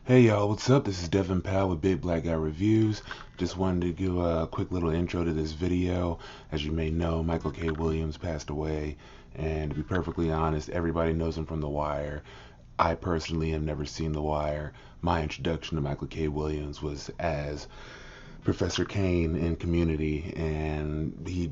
Hey y'all, what's up? This is Devin Powell with Big Black Guy Reviews. Just wanted to give a quick little intro to this video. As you may know, Michael K. Williams passed away, and to be perfectly honest, everybody knows him from The Wire. I personally have never seen The Wire. My introduction to Michael K. Williams was as Professor Kane in Community, and he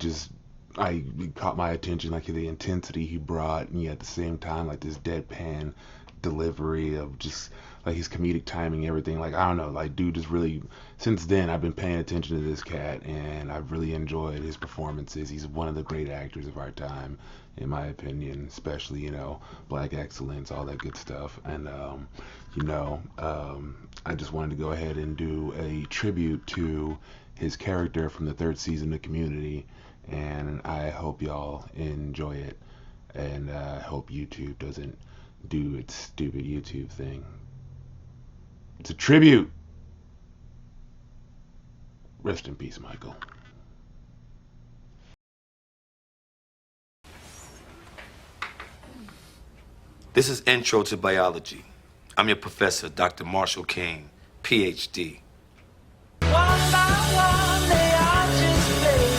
caught my attention, like the intensity he brought, and yet at the same time, like this deadpan delivery of just like his comedic timing, everything. Like, I don't know, like, dude just really, since then I've been paying attention to this cat, and I've really enjoyed his performances. He's one of the great actors of our time, in my opinion, especially, black excellence, all that good stuff. And I just wanted to go ahead and do a tribute to his character from the third season of Community, and I hope y'all enjoy it, and I hope YouTube doesn't do its stupid YouTube thing. It's a tribute. Rest in peace, Michael. This is Intro to Biology. I'm your professor, Dr. Marshall King, PhD. One by one, they are just fading.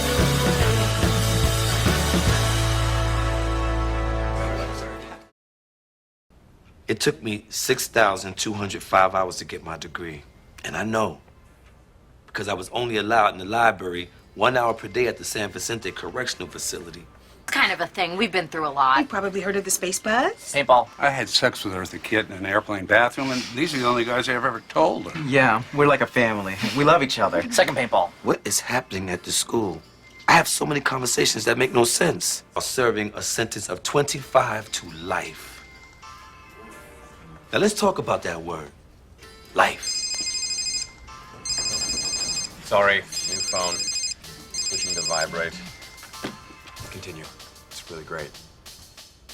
It took me 6,205 hours to get my degree. And I know, because I was only allowed in the library 1 hour per day at the San Vicente Correctional Facility. Kind of a thing. We've been through a lot. You probably heard of the space buzz? Paintball. I had sex with Eartha Kitt in an airplane bathroom, and these are the only guys I've ever told her. Yeah, we're like a family. We love each other. Second paintball. What is happening at the school? I have so many conversations that make no sense. Serving a sentence of 25 to life. Now let's talk about that word, life. Sorry, new phone. Switching to vibrate. Continue. It's really great.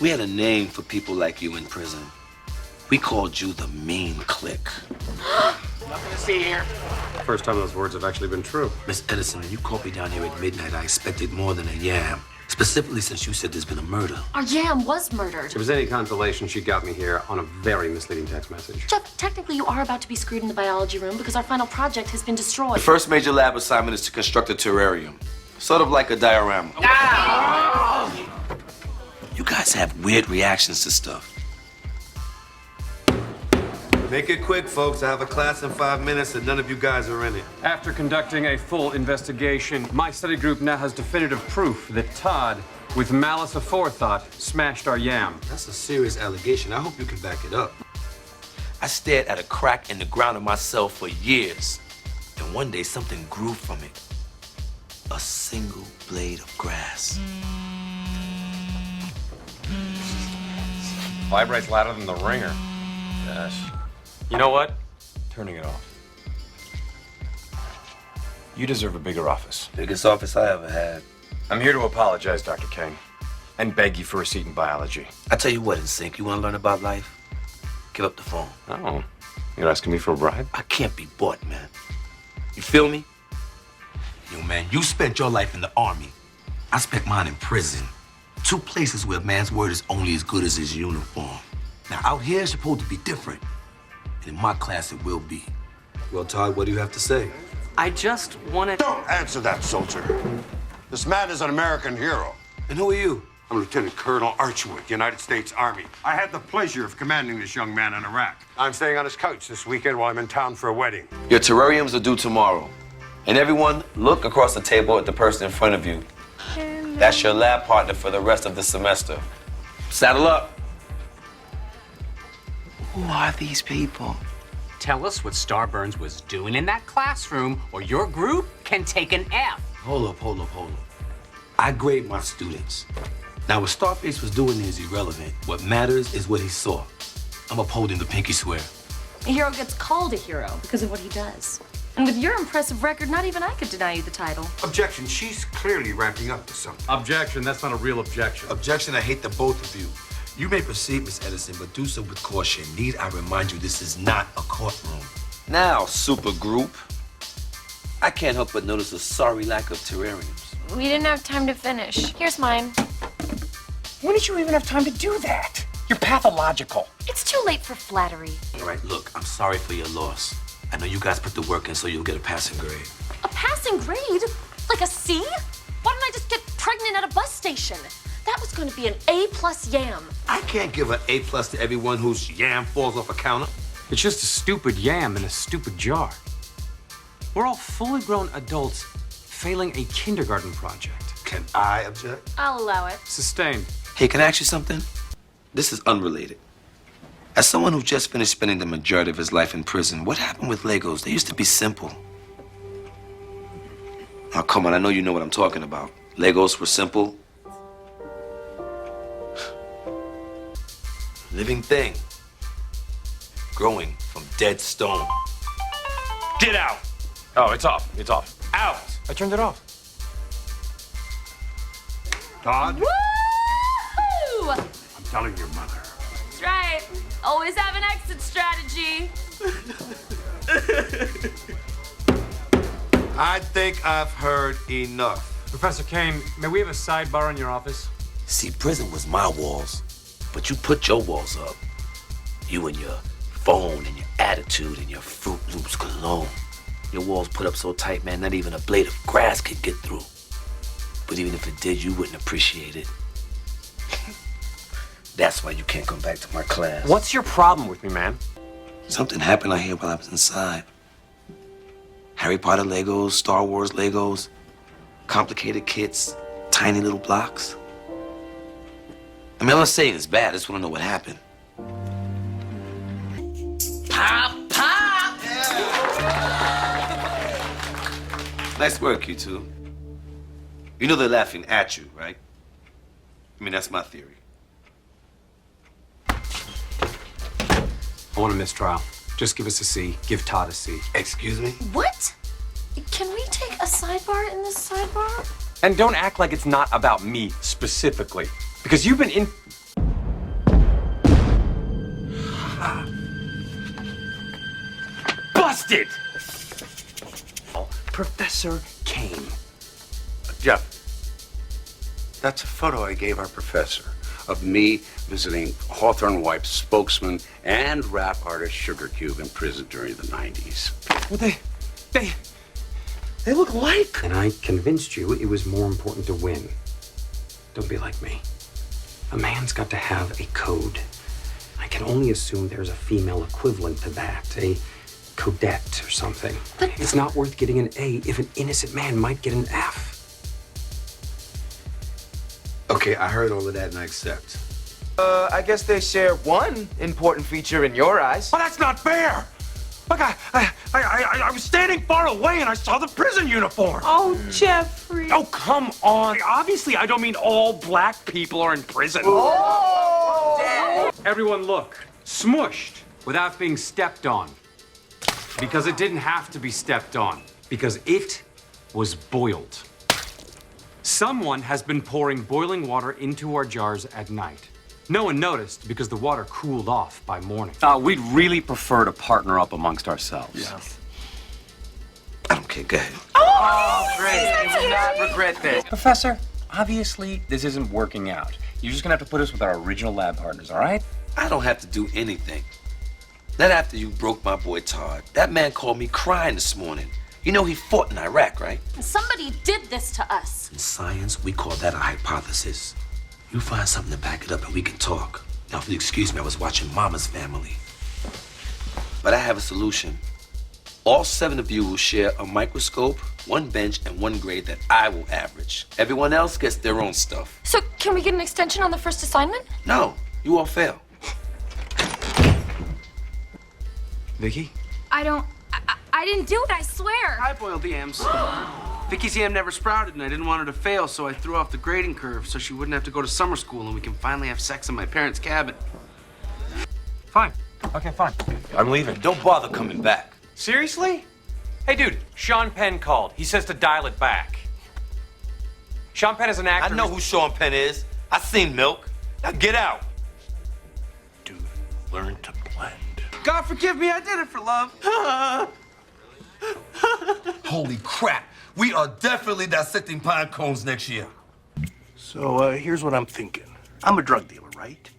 We had a name for people like you in prison. We called you the mean clique. Nothing to see here. First time those words have actually been true. Miss Edison, when you called me down here at midnight, I expected more than a yam. Specifically since you said there's been a murder. Our yam was murdered. If it was any consolation, she got me here on a very misleading text message. Jeff, technically you are about to be screwed in the biology room because our final project has been destroyed. The first major lab assignment is to construct a terrarium. Sort of like a diorama. You guys have weird reactions to stuff. Make it quick, folks. I have a class in 5 minutes and none of you guys are in it. After conducting a full investigation, my study group now has definitive proof that Todd, with malice aforethought, smashed our yam. That's a serious allegation. I hope you can back it up. I stared at a crack in the ground of my cell for years. And one day something grew from it. A single blade of grass. Vibrates louder than the ringer. Gosh. You know what? Turning it off. You deserve a bigger office. Biggest office I ever had. I'm here to apologize, Dr. King, and beg you for a seat in biology. I tell you what, NSYNC, you want to learn about life? Give up the phone. Oh, you're asking me for a bribe? I can't be bought, man. You feel me? Yo, man, you spent your life in the army. I spent mine in prison. Two places where a man's word is only as good as his uniform. Now, out here, it's supposed to be different. And in my class, it will be. Well, Todd, what do you have to say? I just wanted... Don't answer that, soldier. This man is an American hero. And who are you? I'm Lieutenant Colonel Archwood, United States Army. I had the pleasure of commanding this young man in Iraq. I'm staying on his couch this weekend while I'm in town for a wedding. Your terrariums are due tomorrow. And everyone, look across the table at the person in front of you. That's your lab partner for the rest of the semester. Saddle up. Who are these people? Tell us what Starburns was doing in that classroom, or your group can take an F. Hold up. I grade my students. Now, what Starface was doing is irrelevant. What matters is what he saw. I'm upholding the pinky swear. A hero gets called a hero because of what he does. And with your impressive record, not even I could deny you the title. Objection, she's clearly ramping up to something. Objection, that's not a real objection. Objection, I hate the both of you. You may proceed, Miss Edison, but do so with caution. Need I remind you, this is not a courtroom. Now, super group, I can't help but notice a sorry lack of terrariums. We didn't have time to finish. Here's mine. When did you even have time to do that? You're pathological. It's too late for flattery. All right, look, I'm sorry for your loss. I know you guys put the work in so you'll get a passing grade. A passing grade? Like a C? Why don't I just get pregnant at a bus station? That was going to be an A+ yam. I can't give an A+ to everyone whose yam falls off a counter. It's just a stupid yam in a stupid jar. We're all fully grown adults failing a kindergarten project. Can I object? I'll allow it. Sustained. Hey, can I ask you something? This is unrelated. As someone who just finished spending the majority of his life in prison, what happened with Legos? They used to be simple. Now, come on, I know you know what I'm talking about. Legos were simple. Living thing. Growing from dead stone. Get out. Oh, it's off. It's off. Out. I turned it off. Todd, Woo! I'm telling your mother. That's right. Always have an exit strategy. I think I've heard enough. Professor Kane, may we have a sidebar in your office? See, prison was my walls, but you put your walls up. You and your phone and your attitude and your Fruit Loops cologne. Your walls put up so tight, man, not even a blade of grass could get through. But even if it did, you wouldn't appreciate it. That's why you can't come back to my class. What's your problem with me, man? Something happened out here while I was inside. Harry Potter Legos, Star Wars Legos, complicated kits, tiny little blocks. I mean, I'm not saying it's bad. I just want to know what happened. Pop, pop! Nice work, you two. You know they're laughing at you, right? I mean, that's my theory. I want a mistrial. Just give us a C. Give Todd a C. Excuse me? What? Can we take a sidebar in this sidebar? And don't act like it's not about me specifically. Because you've been in... Busted! Professor Kane. Jeff, that's a photo I gave our professor of me visiting Hawthorne Wipes spokesman and rap artist Sugar Cube in prison during the 90s. Well, they look alike. And I convinced you it was more important to win. Don't be like me. A man's got to have a code. I can only assume there's a female equivalent to that, a Codette or something. But it's not worth getting an A if an innocent man might get an F. Okay, I heard all of that and I accept. I guess they share one important feature in your eyes. Oh, that's not fair. Look, I was standing far away and I saw the prison uniform. Oh, Jeffrey. Oh, come on. Obviously, I don't mean all black people are in prison. Everyone look. Smushed without being stepped on. Because it didn't have to be stepped on. Because it was boiled. Someone has been pouring boiling water into our jars at night. No one noticed because the water cooled off by morning. We'd really prefer to partner up amongst ourselves. Yeah. I don't care. Go ahead. Oh, great. I will not regret this. Professor, obviously, this isn't working out. You're just gonna have to put us with our original lab partners, all right? I don't have to do anything. Not after you broke my boy Todd. That man called me crying this morning. You know he fought in Iraq, right? somebody did this to us. In science, we call that a hypothesis. You find something to back it up and we can talk. Now, if you excuse me, I was watching Mama's Family. But I have a solution. All 7 of you will share a microscope, 1 bench, and 1 grade that I will average. Everyone else gets their own stuff. So can we get an extension on the first assignment? No, you all fail. Vicky? I didn't do it, I swear. I boiled the yams. Vicky's yam never sprouted, and I didn't want her to fail, so I threw off the grading curve so she wouldn't have to go to summer school and we can finally have sex in my parents' cabin. Fine. Okay, fine. I'm leaving. Don't bother coming back. Seriously? Hey, dude, Sean Penn called. He says to dial it back. Sean Penn is an actor. I know who Sean Penn is. I seen Milk. Now get out. Dude, learn to blend. God forgive me, I did it for love. Holy crap. We are definitely dissecting pine cones next year. So here's what I'm thinking. I'm a drug dealer, right?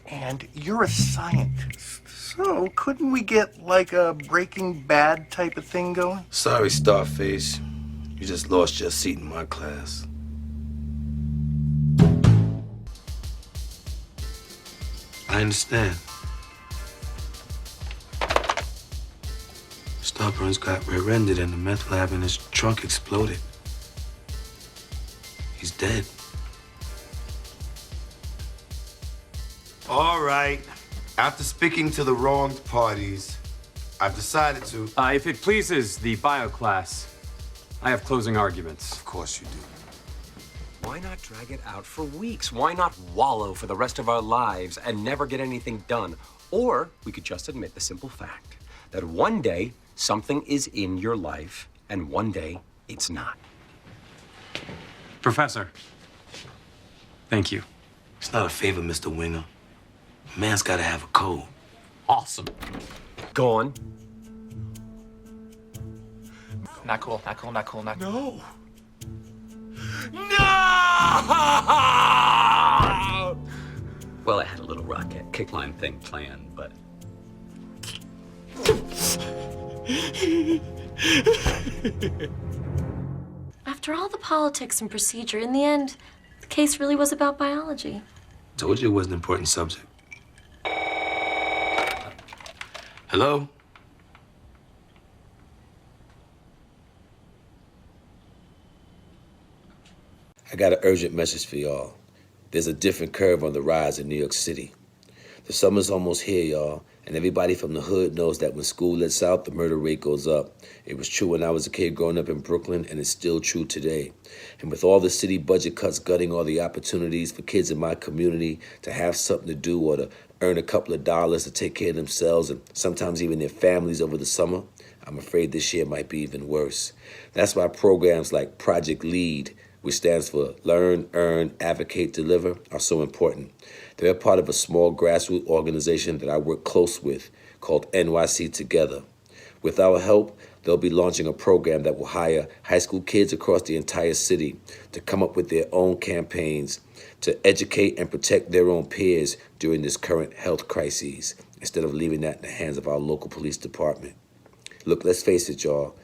And you're a scientist, so couldn't we get like a Breaking Bad type of thing going? Sorry, Starface. You just lost your seat in my class. I understand. Starburns got rear-ended and the meth lab in his trunk exploded. He's dead. All right. After speaking to the wronged parties, I've decided to... If it pleases the bio class, I have closing arguments. Of course you do. Why not drag it out for weeks? Why not wallow for the rest of our lives and never get anything done? Or we could just admit the simple fact that one day something is in your life and one day it's not. Professor, thank you. It's not a favor, Mr. Winger. A man's gotta have a code. Awesome. Go on. Not cool, not cool, not cool, not cool. No! Well, I had a little rocket kickline thing planned, but... After all the politics and procedure, in the end, the case really was about biology. Told you it was an important subject. Hello? I got an urgent message for y'all. There's a different curve on the rise in New York City. The summer's almost here, y'all, and everybody from the hood knows that when school lets out, the murder rate goes up. It was true when I was a kid growing up in Brooklyn, and it's still true today. And with all the city budget cuts gutting all the opportunities for kids in my community to have something to do or to earn a couple of dollars to take care of themselves and sometimes even their families over the summer, I'm afraid this year might be even worse. That's why programs like Project LEAD, which stands for Learn, Earn, Advocate, Deliver, are so important. They're a part of a small grassroots organization that I work close with called NYC Together. With our help, they'll be launching a program that will hire high school kids across the entire city to come up with their own campaigns to educate and protect their own peers during this current health crisis, instead of leaving that in the hands of our local police department. Look, let's face it, y'all.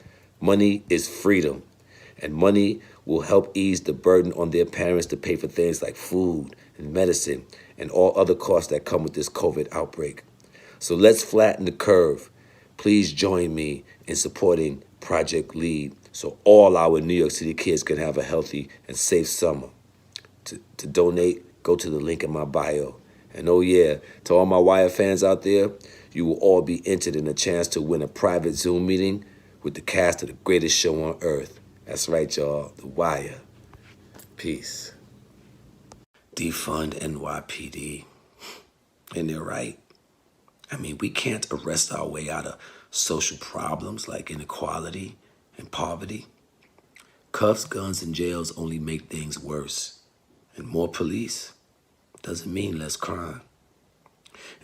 Money is freedom, and money will help ease the burden on their parents to pay for things like food and medicine and all other costs that come with this COVID outbreak. So let's flatten the curve. Please join me in supporting Project LEAD so all our New York City kids can have a healthy and safe summer. To donate, go to the link in my bio. And oh yeah, to all my Wire fans out there, you will all be entered in a chance to win a private Zoom meeting with the cast of the greatest show on earth. That's right, y'all, The Wire. Peace. Defund NYPD. And they're right. I mean, we can't arrest our way out of social problems like inequality and poverty. Cuffs, guns, and jails only make things worse. And more police doesn't mean less crime.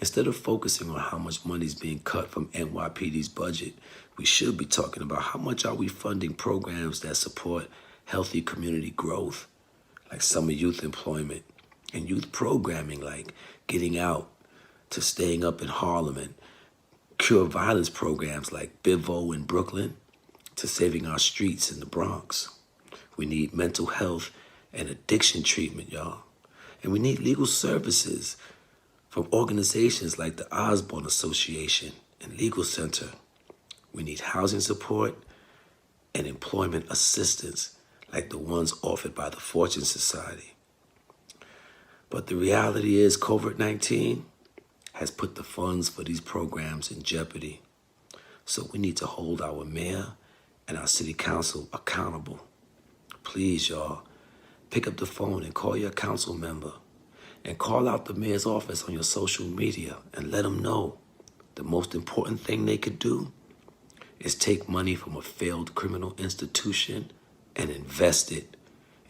Instead of focusing on how much money is being cut from NYPD's budget, we should be talking about how much are we funding programs that support healthy community growth, like summer youth employment, and youth programming like Getting Out, to staying up in Harlem, and cure violence programs like Bivo in Brooklyn, to saving our streets in the Bronx. We need mental health and addiction treatment, y'all. And we need legal services from organizations like the Osborne Association and Legal Center. We need housing support and employment assistance like the ones offered by the Fortune Society. But the reality is COVID-19 has put the funds for these programs in jeopardy. So we need to hold our mayor and our city council accountable. Please, y'all, pick up the phone and call your council member and call out the mayor's office on your social media and let them know the most important thing they could do is take money from a failed criminal institution and invest it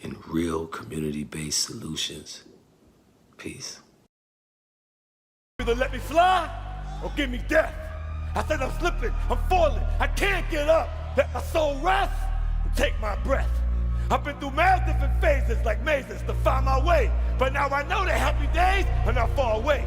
in real community-based solutions. Peace. Either let me fly or give me death. I said I'm slipping, I'm falling, I can't get up. Let my soul rest and take my breath. I've been through many different phases like mazes to find my way, but now I know that happy days are not far away.